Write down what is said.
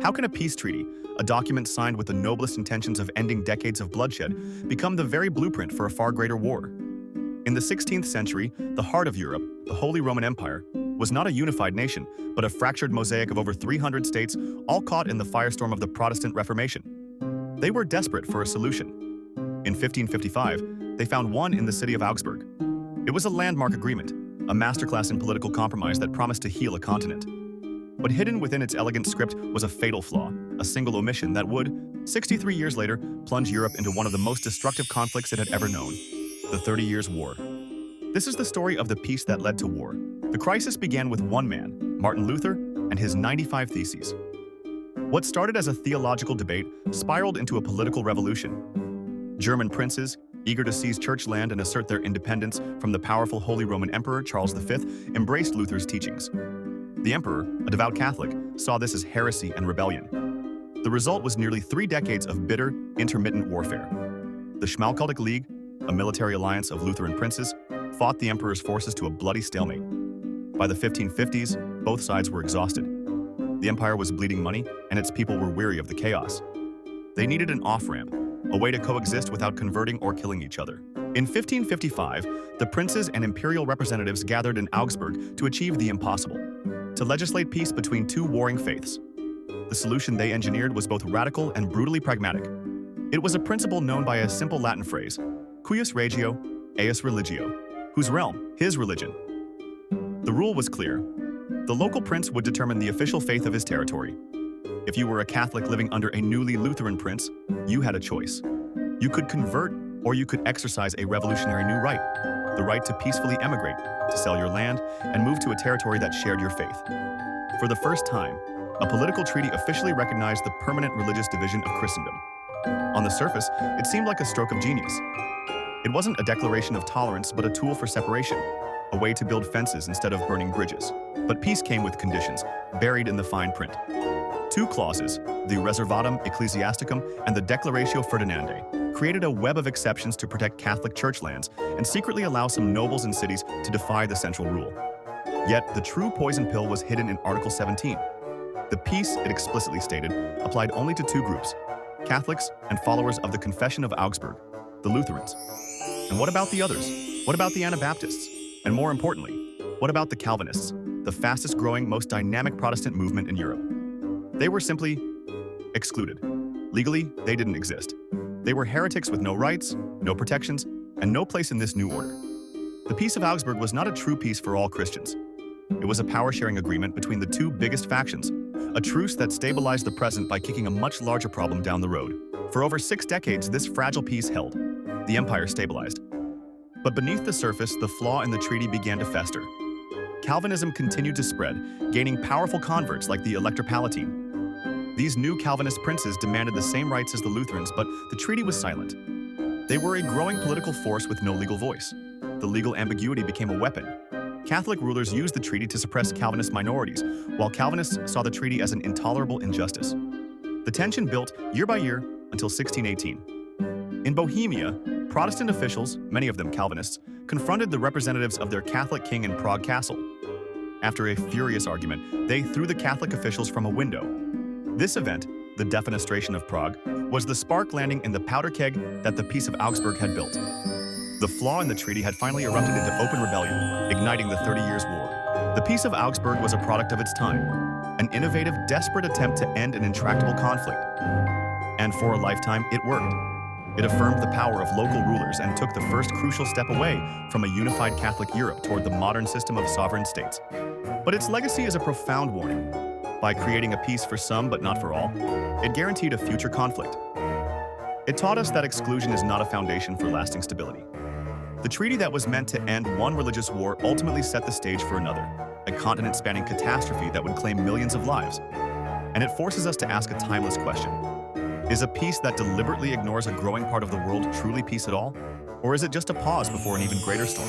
How can a peace treaty, a document signed with the noblest intentions of ending decades of bloodshed, become the very blueprint for a far greater war? In the 16th century, the heart of Europe, the Holy Roman Empire, was not a unified nation, but a fractured mosaic of over 300 states, all caught in the firestorm of the Protestant Reformation. They were desperate for a solution. In 1555, they found one in the city of Augsburg. It was a landmark agreement, a masterclass in political compromise that promised to heal a continent. But hidden within its elegant script was a fatal flaw, a single omission that would, 63 years later, plunge Europe into one of the most destructive conflicts it had ever known, the 30 Years' War. This is the story of the peace that led to war. The crisis began with one man, Martin Luther, and his 95 Theses. What started as a theological debate spiraled into a political revolution. German princes, eager to seize church land and assert their independence from the powerful Holy Roman Emperor Charles V, embraced Luther's teachings. The emperor, a devout Catholic, saw this as heresy and rebellion. The result was nearly 3 decades of bitter, intermittent warfare. The Schmalkaldic League, a military alliance of Lutheran princes, fought the emperor's forces to a bloody stalemate. By the 1550s, both sides were exhausted. The empire was bleeding money, and its people were weary of the chaos. They needed an off-ramp, a way to coexist without converting or killing each other. In 1555, the princes and imperial representatives gathered in Augsburg to achieve the impossible, to legislate peace between two warring faiths. The solution they engineered was both radical and brutally pragmatic. It was a principle known by a simple Latin phrase, cuius regio, eius religio, whose realm, his religion. The rule was clear. The local prince would determine the official faith of his territory. If you were a Catholic living under a newly Lutheran prince, you had a choice. You could convert, or you could exercise a revolutionary new right, the right to peacefully emigrate, to sell your land, and move to a territory that shared your faith. For the first time, a political treaty officially recognized the permanent religious division of Christendom. On the surface, it seemed like a stroke of genius. It wasn't a declaration of tolerance, but a tool for separation, a way to build fences instead of burning bridges. But peace came with conditions, buried in the fine print. 2 clauses, the Reservatum Ecclesiasticum and the Declaratio Ferdinandae, created a web of exceptions to protect Catholic church lands and secretly allow some nobles and cities to defy the central rule. Yet, the true poison pill was hidden in Article 17. The peace, it explicitly stated, applied only to 2 groups, Catholics and followers of the Confession of Augsburg, the Lutherans. And what about the others? What about the Anabaptists? And more importantly, what about the Calvinists, the fastest-growing, most dynamic Protestant movement in Europe? They were simply excluded. Legally, they didn't exist. They were heretics with no rights, no protections, and no place in this new order. The Peace of Augsburg was not a true peace for all Christians. It was a power-sharing agreement between the 2 biggest factions, a truce that stabilized the present by kicking a much larger problem down the road. For over 6 decades, this fragile peace held. The empire stabilized. But beneath the surface, the flaw in the treaty began to fester. Calvinism continued to spread, gaining powerful converts like the Elector Palatine. These new Calvinist princes demanded the same rights as the Lutherans, but the treaty was silent. They were a growing political force with no legal voice. The legal ambiguity became a weapon. Catholic rulers used the treaty to suppress Calvinist minorities, while Calvinists saw the treaty as an intolerable injustice. The tension built year by year until 1618. In Bohemia, Protestant officials, many of them Calvinists, confronted the representatives of their Catholic king in Prague Castle. After a furious argument, they threw the Catholic officials from a window. This event, the Defenestration of Prague, was the spark landing in the powder keg that the Peace of Augsburg had built. The flaw in the treaty had finally erupted into open rebellion, igniting the 30 Years' War. The Peace of Augsburg was a product of its time, an innovative, desperate attempt to end an intractable conflict. And for a lifetime, it worked. It affirmed the power of local rulers and took the first crucial step away from a unified Catholic Europe toward the modern system of sovereign states. But its legacy is a profound warning. By creating a peace for some but not for all, it guaranteed a future conflict. It taught us that exclusion is not a foundation for lasting stability. The treaty that was meant to end one religious war ultimately set the stage for another, a continent-spanning catastrophe that would claim millions of lives. And it forces us to ask a timeless question. Is a peace that deliberately ignores a growing part of the world truly peace at all? Or is it just a pause before an even greater storm?